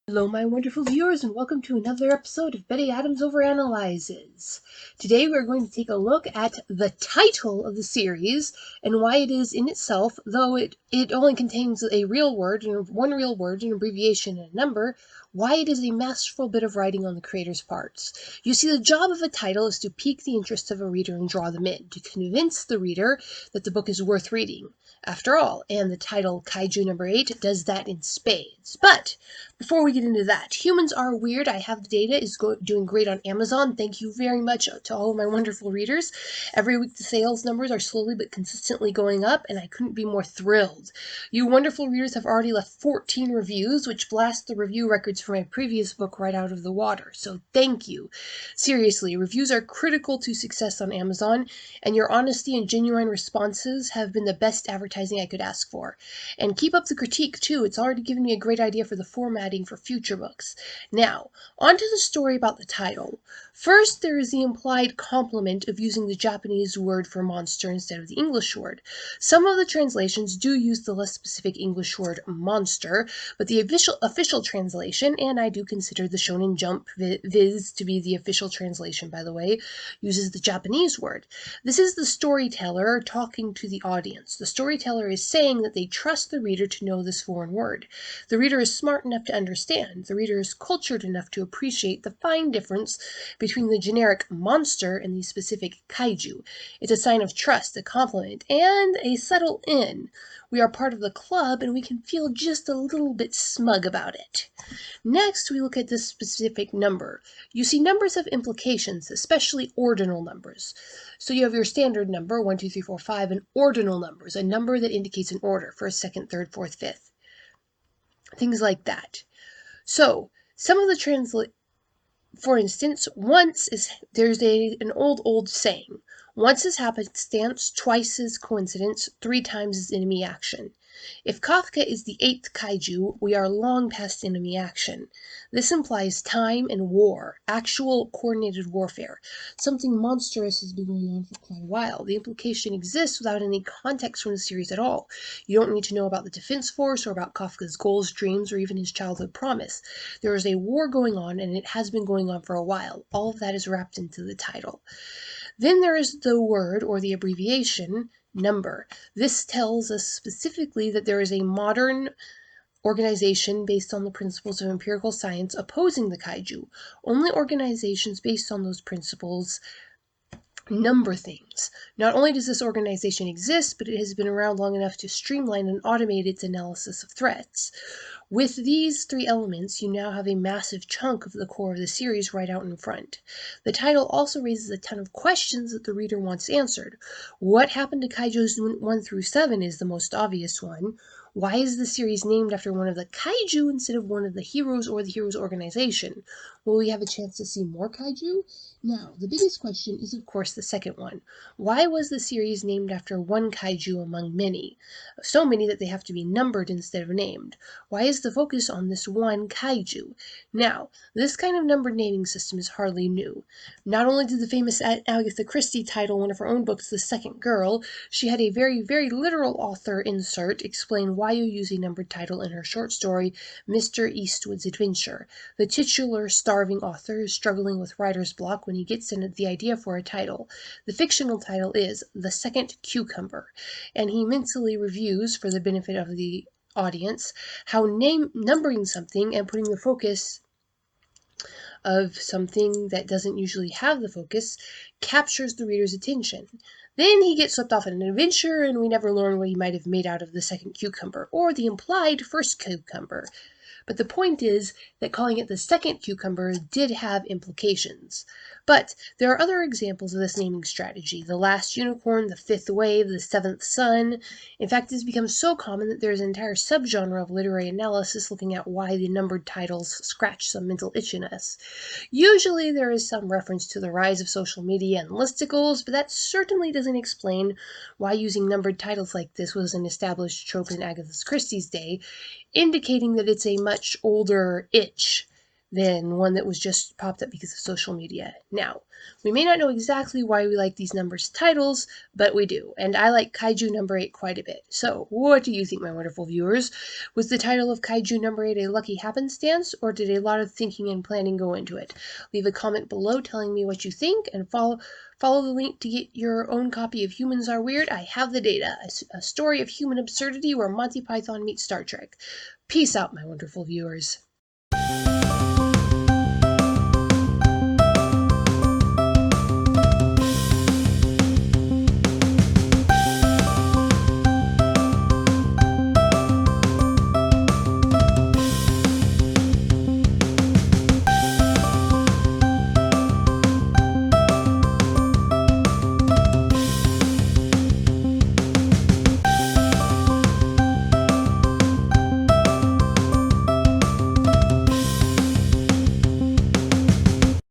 Hello, my wonderful viewers, and welcome to another episode of Betty Adams Overanalyzes. Today we're going to take a look at the title of the series and why it is in itself, though it only contains a real word, and one real word, an abbreviation, and a number, why it is a masterful bit of writing on the creator's parts. You see, the job of a title is to pique the interest of a reader and draw them in, to convince the reader that the book is worth reading. After all, and the title Kaiju number 8 does that in spades. But before we get into that, Humans Are Weird, I Have the Data, is doing great on Amazon. Thank you very much to all of my wonderful readers. Every week the sales numbers are slowly but consistently going up, and I couldn't be more thrilled. You wonderful readers have already left 14 reviews, which blast the review records for my previous book right out of the water. So thank you. Seriously, reviews are critical to success on Amazon, and your honesty and genuine responses have been the best advertising I could ask for. And keep up the critique, too. It's already given me a great idea for the formatting for future books. Now, on to the story about the title. First, there is the implied compliment of using the Japanese word for monster instead of the English word. Some of the translations do use the less specific English word monster, but the official translation, and I do consider the Shonen Jump Viz to be the official translation, by the way, uses the Japanese word. This is the storyteller talking to the audience. The storyteller is saying that they trust the reader to know this foreign word. The reader is smart enough to understand. The reader is cultured enough to appreciate the fine difference between the generic monster and the specific kaiju. It's a sign of trust, a compliment, and a subtle in. We are part of the club, and we can feel just a little bit smug about it. Next, we look at this specific number. You see, numbers have implications, especially ordinal numbers. So you have your standard number, 1, 2, 3, 4, 5, and ordinal numbers, a number that indicates an order, first, second, third, fourth, fifth. Things like that. So, some of the for instance, there's an old saying. Once is happenstance, twice is coincidence, 3 times is enemy action. If Kafka is the 8th kaiju, we are long past enemy action. This implies time and war, actual coordinated warfare. Something monstrous has been going on for quite a while. The implication exists without any context from the series at all. You don't need to know about the Defense Force or about Kafka's goals, dreams, or even his childhood promise. There is a war going on, and it has been going on for a while. All of that is wrapped into the title. Then there is the word, or the abbreviation, number. This tells us specifically that there is a modern organization based on the principles of empirical science opposing the kaiju. Only organizations based on those principles number things. Not only does this organization exist, but it has been around long enough to streamline and automate its analysis of threats. With these 3 elements, you now have a massive chunk of the core of the series right out in front. The title also raises a ton of questions that the reader wants answered. What happened to Kaijus 1 through 7 is the most obvious one. Why is the series named after one of the kaiju instead of one of the heroes or the heroes organization? Will we have a chance to see more kaiju? Now, the biggest question is, of course, the second one. Why was the series named after one kaiju among many? So many that they have to be numbered instead of named. Why is the focus on this one kaiju? Now, this kind of numbered naming system is hardly new. Not only did the famous Agatha Christie title one of her own books The Second Girl, she had a very, very literal author insert explain why you use a numbered title in her short story, Mr. Eastwood's Adventure. The titular starving author is struggling with writer's block when he gets in the idea for a title. The fictional title is The Second Cucumber, and he mentally reviews, for the benefit of the audience, how numbering something and putting the focus of something that doesn't usually have the focus captures the reader's attention. Then he gets swept off on an adventure, and we never learn what he might have made out of the second cucumber, or the implied first cucumber. But the point is that calling it the second cucumber did have implications. But there are other examples of this naming strategy. The Last Unicorn, The Fifth Wave, The Seventh Son. In fact, it has become so common that there is an entire subgenre of literary analysis looking at why the numbered titles scratch some mental itch in us. Usually there is some reference to the rise of social media and listicles, but that certainly doesn't explain why using numbered titles like this was an established trope in Agatha Christie's day, indicating that it's a much older itch than one that was just popped up because of social media. Now, we may not know exactly why we like these numbers titles, but we do, and I like Kaiju number 8 quite a bit. So, what do you think, my wonderful viewers? Was the title of Kaiju number 8 a lucky happenstance, or did a lot of thinking and planning go into it? Leave a comment below telling me what you think, and follow the link to get your own copy of Humans Are Weird. I Have the Data, a story of human absurdity where Monty Python meets Star Trek. Peace out, my wonderful viewers.